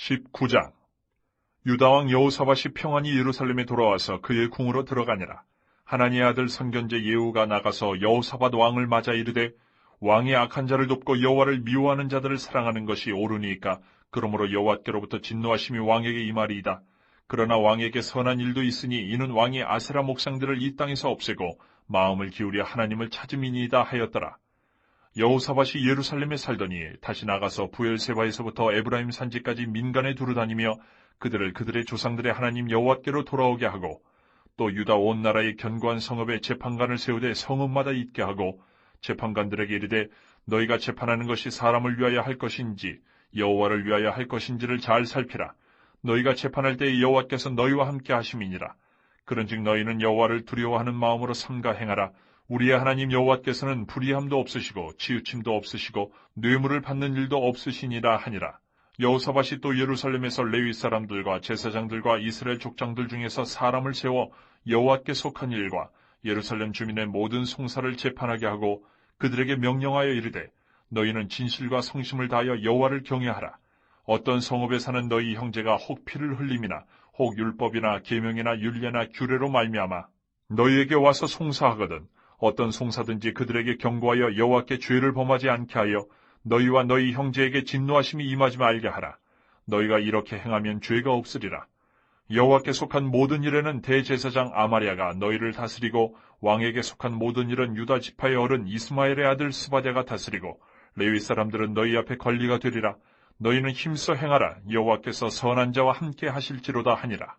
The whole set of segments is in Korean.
19장. 유다왕 여호사밧이 평안히 예루살렘에 돌아와서 그의 궁으로 들어가니라. 하나니의 아들 선견자 예후가 나가서 여호사밧 왕을 맞아 이르되, 왕이 악한 자를 돕고 여호와를 미워하는 자들을 사랑하는 것이 옳으니까 그러므로 여호와께로부터 진노하심이 왕에게 임하리이다. 그러나 왕에게 선한 일도 있으니 이는 왕이 아세라 목상들을 이 땅에서 없애고 마음을 기울여 하나님을 찾음이니이다 하였더라. 여호사밧이 예루살렘에 살더니 다시 나가서 부엘세바에서부터 에브라임 산지까지 민간에 두루다니며 그들을 그들의 조상들의 하나님 여호와께로 돌아오게 하고, 또 유다 온 나라의 견고한 성읍에 재판관을 세우되 성읍마다 있게 하고, 재판관들에게 이르되 너희가 재판하는 것이 사람을 위하여 할 것인지 여호와를 위하여 할 것인지를 잘 살피라. 너희가 재판할 때에 여호와께서 너희와 함께 하심이니라. 그런즉 너희는 여호와를 두려워하는 마음으로 삼가 행하라. 우리의 하나님 여호와께서는 불의함도 없으시고 치우침도 없으시고 뇌물을 받는 일도 없으시니라 하니라. 여호사밧이 또 예루살렘에서 레위 사람들과 제사장들과 이스라엘 족장들 중에서 사람을 세워 여호와께 속한 일과 예루살렘 주민의 모든 송사를 재판하게 하고 그들에게 명령하여 이르되, 너희는 진실과 성심을 다하여 여호와를 경외하라. 어떤 성읍에 사는 너희 형제가 혹 피를 흘림이나 혹 율법이나 계명이나 율례나 규례로 말미암아 너희에게 와서 송사하거든 어떤 송사든지 그들에게 경고하여 여호와께 죄를 범하지 않게 하여 너희와 너희 형제에게 진노하심이 임하지 말게 하라. 너희가 이렇게 행하면 죄가 없으리라. 여호와께 속한 모든 일에는 대제사장 아마랴가 너희를 다스리고 왕에게 속한 모든 일은 유다 지파의 어른 이스마엘의 아들 스바랴가 다스리고 레위 사람들은 너희 앞에 관리가 되리라. 너희는 힘써 행하라. 여호와께서 선한 자와 함께 하실지로다 하니라.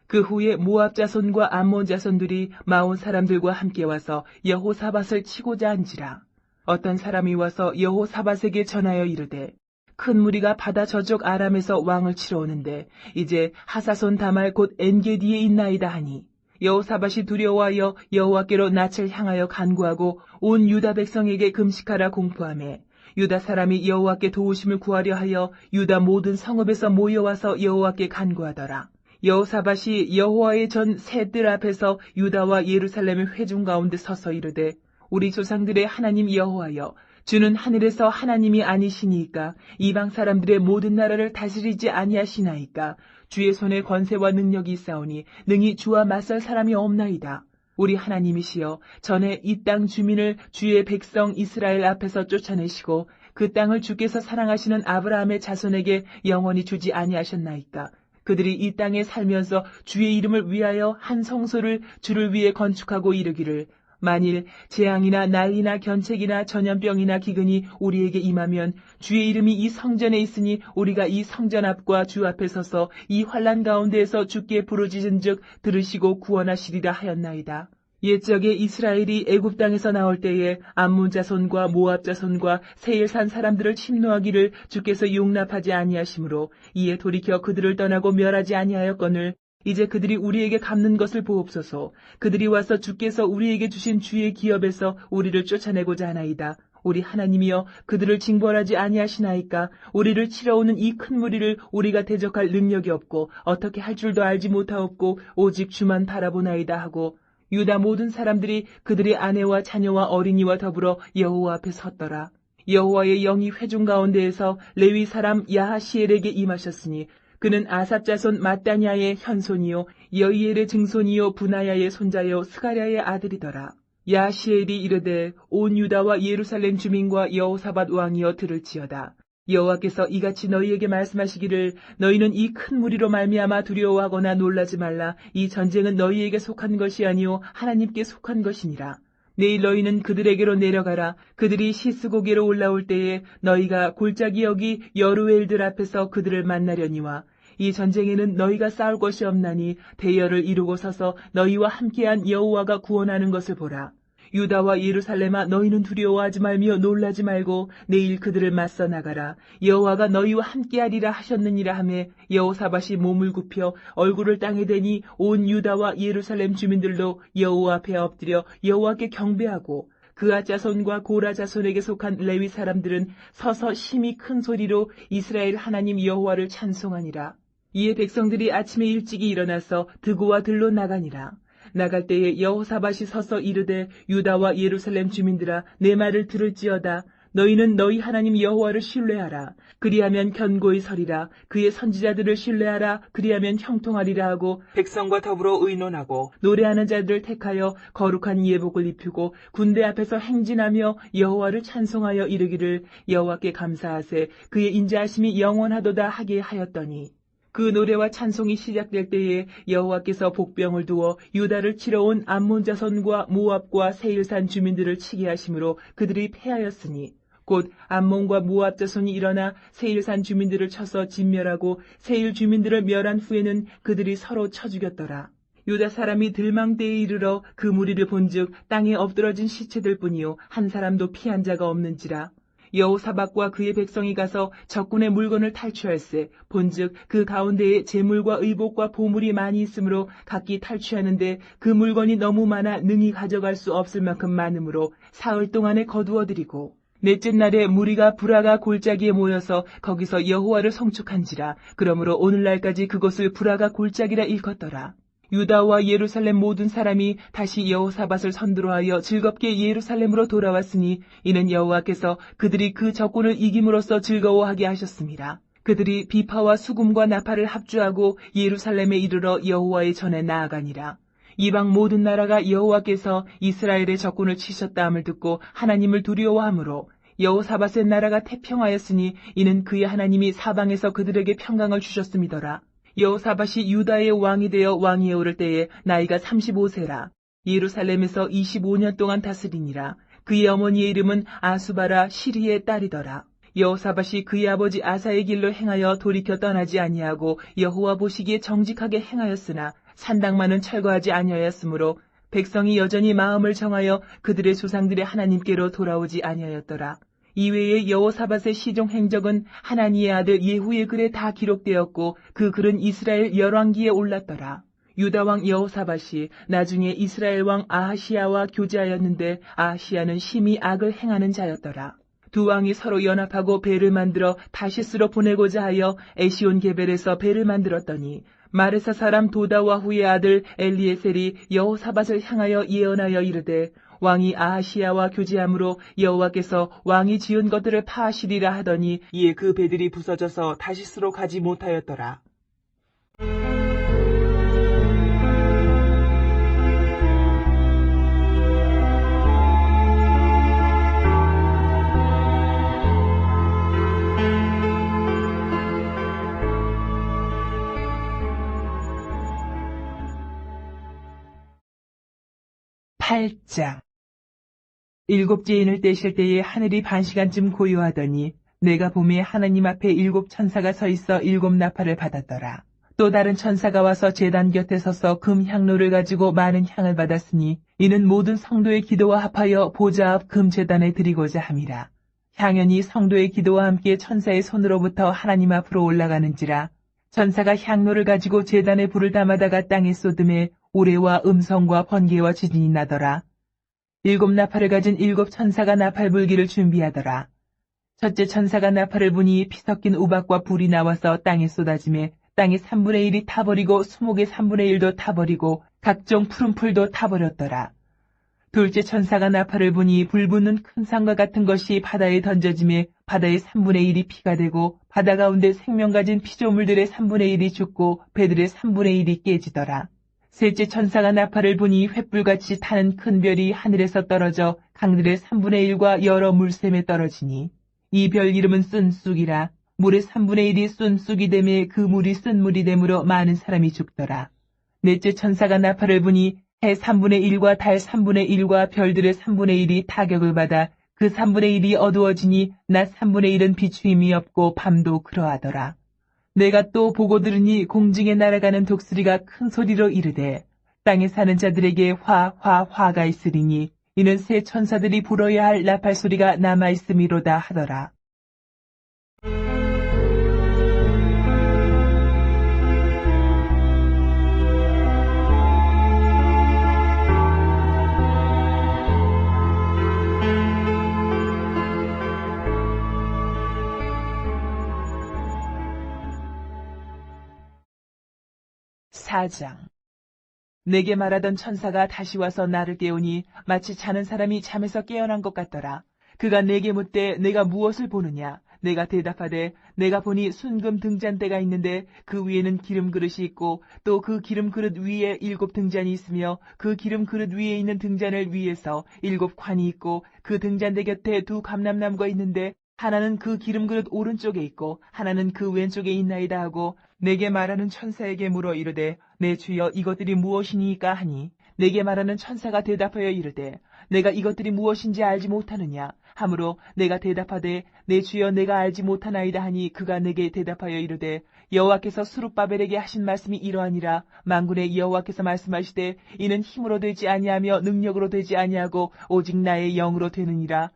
그 후에 모압 자손과 암몬 자손들이 마온 사람들과 함께 와서 여호사밧을 치고자 한지라. 어떤 사람이 와서 여호사밧에게 전하여 이르되, 큰 무리가 바다 저쪽 아람에서 왕을 치러 오는데 이제 하사손 다말 곧 엔게디에 있나이다 하니, 여호사밧이 두려워하여 여호와께로 낯을 향하여 간구하고 온 유다 백성에게 금식하라 공포하며, 유다 사람이 여호와께 도우심을 구하려 하여 유다 모든 성읍에서 모여와서 여호와께 간구하더라. 여호사밧이 여호와의 전 새 뜰 앞에서 유다와 예루살렘의 회중 가운데 서서 이르되, 우리 조상들의 하나님 여호와여, 주는 하늘에서 하나님이 아니시니까 이방 사람들의 모든 나라를 다스리지 아니하시나이까. 주의 손에 권세와 능력이 있사오니 능히 주와 맞설 사람이 없나이다. 우리 하나님이시여, 전에 이 땅 주민을 주의 백성 이스라엘 앞에서 쫓아내시고 그 땅을 주께서 사랑하시는 아브라함의 자손에게 영원히 주지 아니하셨나이까. 그들이 이 땅에 살면서 주의 이름을 위하여 한 성소를 주를 위해 건축하고 이르기를, 만일 재앙이나 난리나 견책이나 전염병이나 기근이 우리에게 임하면 주의 이름이 이 성전에 있으니 우리가 이 성전 앞과 주 앞에 서서 이 환난 가운데에서 주께 부르짖은즉 들으시고 구원하시리라 하였나이다. 옛적에 이스라엘이 애굽 땅에서 나올 때에 암몬 자손과 모압 자손과 세일산 사람들을 침노하기를 주께서 용납하지 아니하시므로 이에 돌이켜 그들을 떠나고 멸하지 아니하였거늘, 이제 그들이 우리에게 갚는 것을 보옵소서. 그들이 와서 주께서 우리에게 주신 주의 기업에서 우리를 쫓아내고자 하나이다. 우리 하나님이여, 그들을 징벌하지 아니하시나이까. 우리를 치러오는 이 큰 무리를 우리가 대적할 능력이 없고 어떻게 할 줄도 알지 못하옵고 오직 주만 바라보나이다 하고, 유다 모든 사람들이 그들의 아내와 자녀와 어린이와 더불어 여호와 앞에 섰더라. 여호와의 영이 회중 가운데에서 레위 사람 야하시엘에게 임하셨으니 그는 아삽 자손 마따냐의 현손이요 여이엘의 증손이요 부나야의 손자요 스가랴의 아들이더라. 야하시엘이 이르되, 온 유다와 예루살렘 주민과 여호사밧 왕이여 들을지어다. 여호와께서 이같이 너희에게 말씀하시기를, 너희는 이 큰 무리로 말미암아 두려워하거나 놀라지 말라. 이 전쟁은 너희에게 속한 것이 아니요 하나님께 속한 것이니라. 내일 너희는 그들에게로 내려가라. 그들이 시스고게로 올라올 때에 너희가 골짜기 여기 여루엘들 앞에서 그들을 만나려니와, 이 전쟁에는 너희가 싸울 것이 없나니 대열을 이루고 서서 너희와 함께한 여호와가 구원하는 것을 보라. 유다와 예루살렘아, 너희는 두려워하지 말며 놀라지 말고 내일 그들을 맞서 나가라. 여호와가 너희와 함께하리라 하셨느니라 하매, 여호사밧이 몸을 굽혀 얼굴을 땅에 대니 온 유다와 예루살렘 주민들도 여호와 앞에 엎드려 여호와께 경배하고 그앗 자손과 고라 자손에게 속한 레위 사람들은 서서 심히 큰 소리로 이스라엘 하나님 여호와를 찬송하니라. 이에 백성들이 아침에 일찍이 일어나서 드고와 들로 나가니라. 나갈 때에 여호사밧이 서서 이르되 유다와 예루살렘 주민들아 내 말을 들을지어다. 너희는 너희 하나님 여호와를 신뢰하라. 그리하면 견고히 서리라. 그의 선지자들을 신뢰하라. 그리하면 형통하리라 하고 백성과 더불어 의논하고 노래하는 자들을 택하여 거룩한 예복을 입히고 군대 앞에서 행진하며 여호와를 찬송하여 이르기를 여호와께 감사하세 그의 인자하심이 영원하도다 하게 하였더니 그 노래와 찬송이 시작될 때에 여호와께서 복병을 두어 유다를 치러 온 암몬 자손과 모압과 세일산 주민들을 치게 하심으로 그들이 패하였으니 곧 암몬과 모압 자손이 일어나 세일산 주민들을 쳐서 진멸하고 세일 주민들을 멸한 후에는 그들이 서로 쳐 죽였더라. 유다 사람이 들망대에 이르러 그 무리를 본즉 땅에 엎드러진 시체들 뿐이요 한 사람도 피한 자가 없는지라. 여호사밧과 그의 백성이 가서 적군의 물건을 탈취할세 본즉 그 가운데에 재물과 의복과 보물이 많이 있으므로 각기 탈취하는데 그 물건이 너무 많아 능히 가져갈 수 없을 만큼 많으므로 사흘 동안에 거두어들이고 넷째 날에 무리가 브라가 골짜기에 모여서 거기서 여호와를 송축한지라. 그러므로 오늘날까지 그것을 브라가 골짜기라 일컫더라. 유다와 예루살렘 모든 사람이 다시 여호사밧을 선두로하여 즐겁게 예루살렘으로 돌아왔으니 이는 여호와께서 그들이 그 적군을 이김으로써 즐거워하게 하셨습니다. 그들이 비파와 수금과 나팔을 합주하고 예루살렘에 이르러 여호와의 전에 나아가니라. 이방 모든 나라가 여호와께서 이스라엘의 적군을 치셨다 함을 듣고 하나님을 두려워하므로 여호사밧의 나라가 태평하였으니 이는 그의 하나님이 사방에서 그들에게 평강을 주셨음이더라. 여호사밧이 유다의 왕이 되어 왕위에 오를 때에 나이가 35세라. 예루살렘에서 25년 동안 다스리니라. 그의 어머니의 이름은 아수바라 시리의 딸이더라. 여호사밧이 그의 아버지 아사의 길로 행하여 돌이켜 떠나지 아니하고 여호와 보시기에 정직하게 행하였으나 산당만은 철거하지 아니하였으므로 백성이 여전히 마음을 정하여 그들의 조상들의 하나님께로 돌아오지 아니하였더라. 이외에 여호사밧의 시종 행적은 하나니의 아들 예후의 글에 다 기록되었고 그 글은 이스라엘 열왕기에 올랐더라. 유다 왕 여호사밧이 나중에 이스라엘 왕 아하시야와 교제하였는데 아하시야는 심히 악을 행하는 자였더라. 두 왕이 서로 연합하고 배를 만들어 다시스로 보내고자 하여 에시온 게벨에서 배를 만들었더니 마레사 사람 도다와후의 아들 엘리에셀이 여호사밧을 향하여 예언하여 이르되 왕이 아하시야와 교제함으로 여호와께서 왕이 지은 것들을 파하시리라 하더니 이에 그 배들이 부서져서 다시스로 가지 못하였더라. 8장. 일곱째 인을 떼실 때에 하늘이 반시간쯤 고요하더니 내가 봄에 하나님 앞에 일곱 천사가 서 있어 일곱 나팔을 받았더라. 또 다른 천사가 와서 제단 곁에 서서 금 향로를 가지고 많은 향을 받았으니 이는 모든 성도의 기도와 합하여 보좌 앞 금 제단에 드리고자 함이라. 향연이 성도의 기도와 함께 천사의 손으로부터 하나님 앞으로 올라가는지라. 천사가 향로를 가지고 제단에 불을 담아다가 땅에 쏟음에 우레와 음성과 번개와 지진이 나더라. 일곱 나팔을 가진 일곱 천사가 나팔 불기를 준비하더라. 첫째 천사가 나팔을 부니 피 섞인 우박과 불이 나와서 땅에 쏟아지매 땅의 3분의 1이 타버리고 수목의 3분의 1도 타버리고 각종 푸른 풀도 타버렸더라. 둘째 천사가 나팔을 부니 불 붙는 큰 산과 같은 것이 바다에 던져지매 바다의 3분의 1이 피가 되고 바다 가운데 생명 가진 피조물들의 3분의 1이 죽고 배들의 3분의 1이 깨지더라. 셋째 천사가 나팔을 부니 횃불같이 타는 큰 별이 하늘에서 떨어져 강들의 3분의 1과 여러 물샘에 떨어지니 이 별 이름은 쓴쑥이라. 물의 3분의 1이 쓴쑥이 되매 그 물이 쓴물이 되므로 많은 사람이 죽더라. 넷째 천사가 나팔을 부니 해 3분의 1과 달 3분의 1과 별들의 3분의 1이 타격을 받아 그 3분의 1이 어두워지니 낮 3분의 1은 비추임이 없고 밤도 그러하더라. 내가 또 보고 들으니 공중에 날아가는 독수리가 큰 소리로 이르되 땅에 사는 자들에게 화가 있으리니 이는 새 천사들이 불어야 할 나팔 소리가 남아있음이로다 하더라. 4장. 내게 말하던 천사가 다시 와서 나를 깨우니 마치 자는 사람이 잠에서 깨어난 것 같더라. 그가 내게 묻되 내가 무엇을 보느냐? 내가 대답하되 내가 보니 순금 등잔대가 있는데 그 위에는 기름 그릇이 있고 또 그 기름 그릇 위에 7 등잔이 있으며 그 기름 그릇 위에 있는 등잔을 위에서 7 관이 있고 그 등잔대 곁에 2 감람나무가 있는데 하나는 그 기름 그릇 오른쪽에 있고 하나는 그 왼쪽에 있나이다 하고 내게 말하는 천사에게 물어 이르되 내 주여 이것들이 무엇이니까 하니 내게 말하는 천사가 대답하여 이르되 내가 이것들이 무엇인지 알지 못하느냐 하므로 내가 대답하되 내 주여 내가 알지 못하나이다 하니 그가 내게 대답하여 이르되 여호와께서 스룹바벨에게 하신 말씀이 이러하니라. 만군의 여호와께서 말씀하시되 이는 힘으로 되지 아니하며 능력으로 되지 아니하고 오직 나의 영으로 되느니라.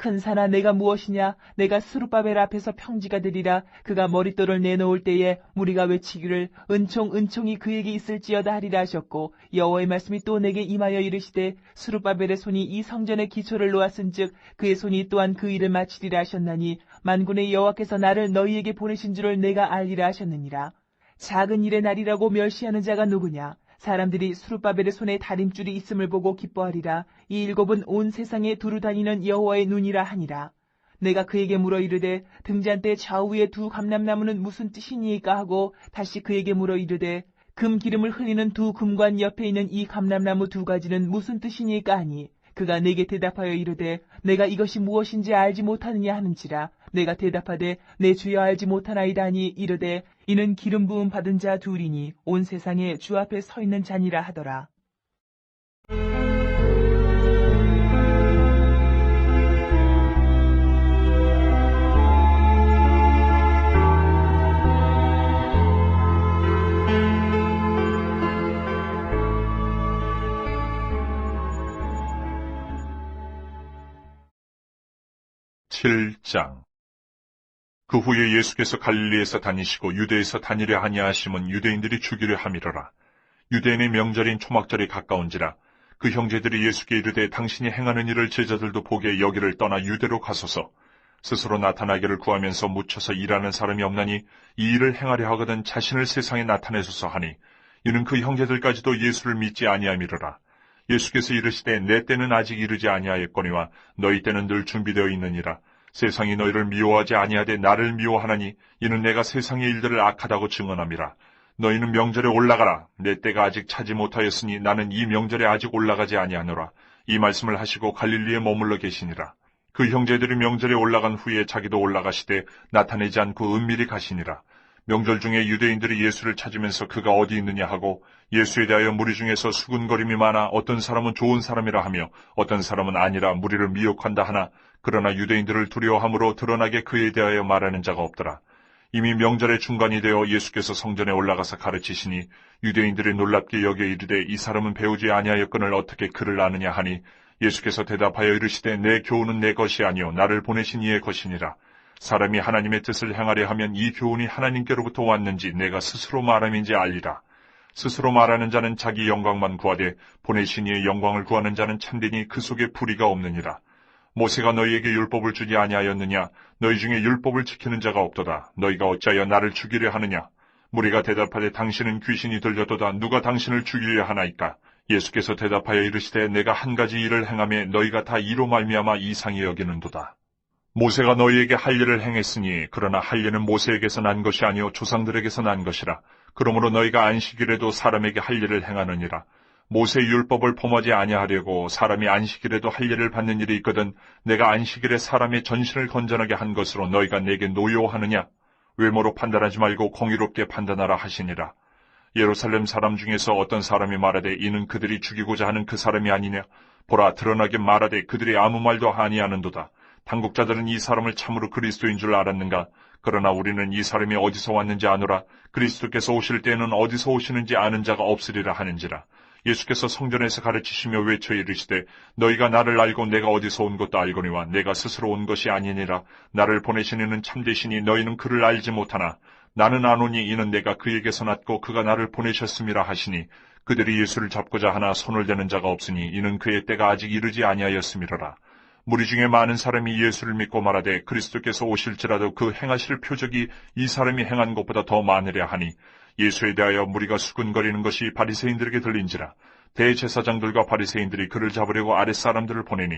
큰 산아 내가 무엇이냐? 내가 스룹바벨 앞에서 평지가 되리라. 그가 머릿돌을 내놓을 때에 무리가 외치기를 은총이 그에게 있을지어다 하리라 하셨고 여호와의 말씀이 또 내게 임하여 이르시되 스룹바벨의 손이 이 성전의 기초를 놓았은즉 그의 손이 또한 그 일을 마치리라 하셨나니 만군의 여호와께서 나를 너희에게 보내신 줄을 내가 알리라 하셨느니라. 작은 일의 날이라고 멸시하는 자가 누구냐? 사람들이 스룹바벨의 손에 다림줄이 있음을 보고 기뻐하리라. 이 7은 온 세상에 두루 다니는 여호와의 눈이라 하니라. 내가 그에게 물어 이르되 등잔대 좌우의 2 감람나무는 무슨 뜻이니까 하고 다시 그에게 물어 이르되 금 기름을 흘리는 2 금관 옆에 있는 이 감람나무 2가지는 무슨 뜻이니까 하니 그가 내게 대답하여 이르되 내가 이것이 무엇인지 알지 못하느냐 하는지라. 내가 대답하되 내 주여 알지 못하나이다 하니 이르되 이는 기름 부음 받은 자 2이니 온 세상에 주 앞에 서 있는 자니라 하더라. (7장) 그 후에 예수께서 갈릴리에서 다니시고 유대에서 다니려 하니하심은 유대인들이 죽이려 함이로라. 유대인의 명절인 초막절이 가까운지라. 그 형제들이 예수께 이르되 당신이 행하는 일을 제자들도 보게 여기를 떠나 유대로 가소서. 스스로 나타나기를 구하면서 묻혀서 일하는 사람이 없나니 이 일을 행하려 하거든 자신을 세상에 나타내소서 하니 이는 그 형제들까지도 예수를 믿지 아니함이로라. 예수께서 이르시되 내 때는 아직 이르지 아니하였거니와 너희 때는 늘 준비되어 있느니라. 세상이 너희를 미워하지 아니하되 나를 미워하나니 이는 내가 세상의 일들을 악하다고 증언함이라. 너희는 명절에 올라가라. 내 때가 아직 차지 못하였으니 나는 이 명절에 아직 올라가지 아니하노라. 이 말씀을 하시고 갈릴리에 머물러 계시니라. 그 형제들이 명절에 올라간 후에 자기도 올라가시되 나타내지 않고 은밀히 가시니라. 명절 중에 유대인들이 예수를 찾으면서 그가 어디 있느냐 하고 예수에 대하여 무리 중에서 수군거림이 많아 어떤 사람은 좋은 사람이라 하며 어떤 사람은 아니라 무리를 미혹한다 하나 그러나 유대인들을 두려워함으로 드러나게 그에 대하여 말하는 자가 없더라. 이미 명절의 중간이 되어 예수께서 성전에 올라가서 가르치시니 유대인들이 놀랍게 여겨 이르되 이 사람은 배우지 아니하였거늘 어떻게 그를 아느냐 하니 예수께서 대답하여 이르시되 내 교훈은 내 것이 아니요 나를 보내신 이의 것이니라. 사람이 하나님의 뜻을 행하려 하면 이 교훈이 하나님께로부터 왔는지 내가 스스로 말함인지 알리라. 스스로 말하는 자는 자기 영광만 구하되 보내신 이의 영광을 구하는 자는 참되니 그 속에 불의가 없느니라. 모세가 너희에게 율법을 주지 아니하였느냐? 너희 중에 율법을 지키는 자가 없도다. 너희가 어찌하여 나를 죽이려 하느냐? 무리가 대답하되 당신은 귀신이 들렸도다. 누가 당신을 죽이려 하나이까? 예수께서 대답하여 이르시되 내가 한 가지 일을 행하며 너희가 다 이로 말미암아 이상히 여기는도다. 모세가 너희에게 할 일을 행했으니 그러나 할 일은 모세에게서 난 것이 아니요 조상들에게서 난 것이라. 그러므로 너희가 안식일에도 사람에게 할 일을 행하느니라. 모세의 율법을 범하지 아니하려고 사람이 안식일에도 할 일을 받는 일이 있거든 내가 안식일에 사람의 전신을 건전하게 한 것으로 너희가 내게 노여워하느냐? 외모로 판단하지 말고 공의롭게 판단하라 하시니라. 예루살렘 사람 중에서 어떤 사람이 말하되 이는 그들이 죽이고자 하는 그 사람이 아니냐? 보라 드러나게 말하되 그들이 아무 말도 아니하는도다. 당국자들은 이 사람을 참으로 그리스도인 줄 알았는가? 그러나 우리는 이 사람이 어디서 왔는지 아노라. 그리스도께서 오실 때에는 어디서 오시는지 아는 자가 없으리라 하는지라. 예수께서 성전에서 가르치시며 외쳐 이르시되 너희가 나를 알고 내가 어디서 온 것도 알거니와 내가 스스로 온 것이 아니니라. 나를 보내신 이는 참되시니 너희는 그를 알지 못하나 나는 아노니 이는 내가 그에게서 났고 그가 나를 보내셨음이라 하시니 그들이 예수를 잡고자 하나 손을 대는 자가 없으니 이는 그의 때가 아직 이르지 아니하였음이로라. 무리 중에 많은 사람이 예수를 믿고 말하되 그리스도께서 오실지라도 그 행하실 표적이 이 사람이 행한 것보다 더 많으랴 하니 예수에 대하여 무리가 수군거리는 것이 바리새인들에게 들린지라 대제사장들과 바리새인들이 그를 잡으려고 아랫사람들을 보내니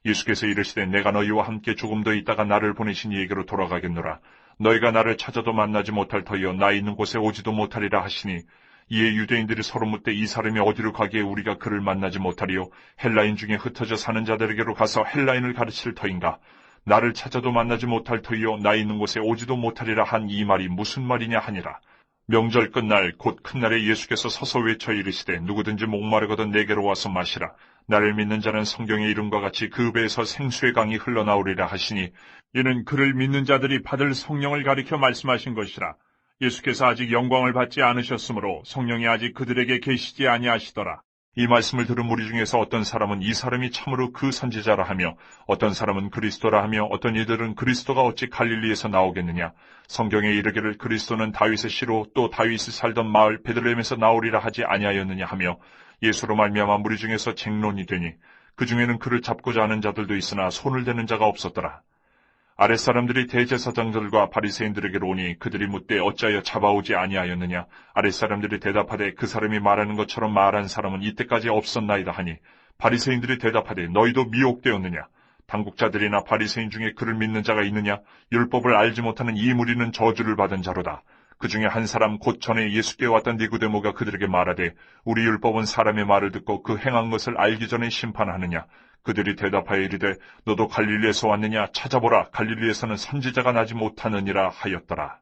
예수께서 이르시되 내가 너희와 함께 조금 더 있다가 나를 보내신 이에게로 돌아가겠노라. 너희가 나를 찾아도 만나지 못할 터이요 나 있는 곳에 오지도 못하리라 하시니 이에 유대인들이 서로 묻되 이 사람이 어디로 가기에 우리가 그를 만나지 못하리요 헬라인 중에 흩어져 사는 자들에게로 가서 헬라인을 가르칠 터인가. 나를 찾아도 만나지 못할 터이요 나 있는 곳에 오지도 못하리라 한 이 말이 무슨 말이냐 하니라. 명절 끝날 곧 큰날에 예수께서 서서 외쳐 이르시되 누구든지 목마르거든 내게로 와서 마시라. 나를 믿는 자는 성경의 이름과 같이 그 배에서 생수의 강이 흘러나오리라 하시니 이는 그를 믿는 자들이 받을 성령을 가리켜 말씀하신 것이라. 예수께서 아직 영광을 받지 않으셨으므로 성령이 아직 그들에게 계시지 아니하시더라. 이 말씀을 들은 무리 중에서 어떤 사람은 이 사람이 참으로 그 선지자라 하며 어떤 사람은 그리스도라 하며 어떤 이들은 그리스도가 어찌 갈릴리에서 나오겠느냐. 성경에 이르기를 그리스도는 다윗의 씨로 또 다윗이 살던 마을 베들레헴에서 나오리라 하지 아니하였느냐 하며 예수로 말미암아 무리 중에서 쟁론이 되니 그 중에는 그를 잡고자 하는 자들도 있으나 손을 대는 자가 없었더라. 아랫사람들이 대제사장들과 바리새인들에게로 오니 그들이 묻되 어찌하여 잡아오지 아니하였느냐. 아랫사람들이 대답하되 그 사람이 말하는 것처럼 말한 사람은 이때까지 없었나이다 하니 바리새인들이 대답하되 너희도 미혹되었느냐. 당국자들이나 바리새인 중에 그를 믿는 자가 있느냐. 율법을 알지 못하는 이 무리는 저주를 받은 자로다. 그 중에 한 사람 곧 전에 예수께 왔던 니고데모가 그들에게 말하되 우리 율법은 사람의 말을 듣고 그 행한 것을 알기 전에 심판하느냐. 그들이 대답하여 이르되 너도 갈릴리에서 왔느냐. 찾아보라 갈릴리에서는 선지자가 나지 못하느니라 하였더라.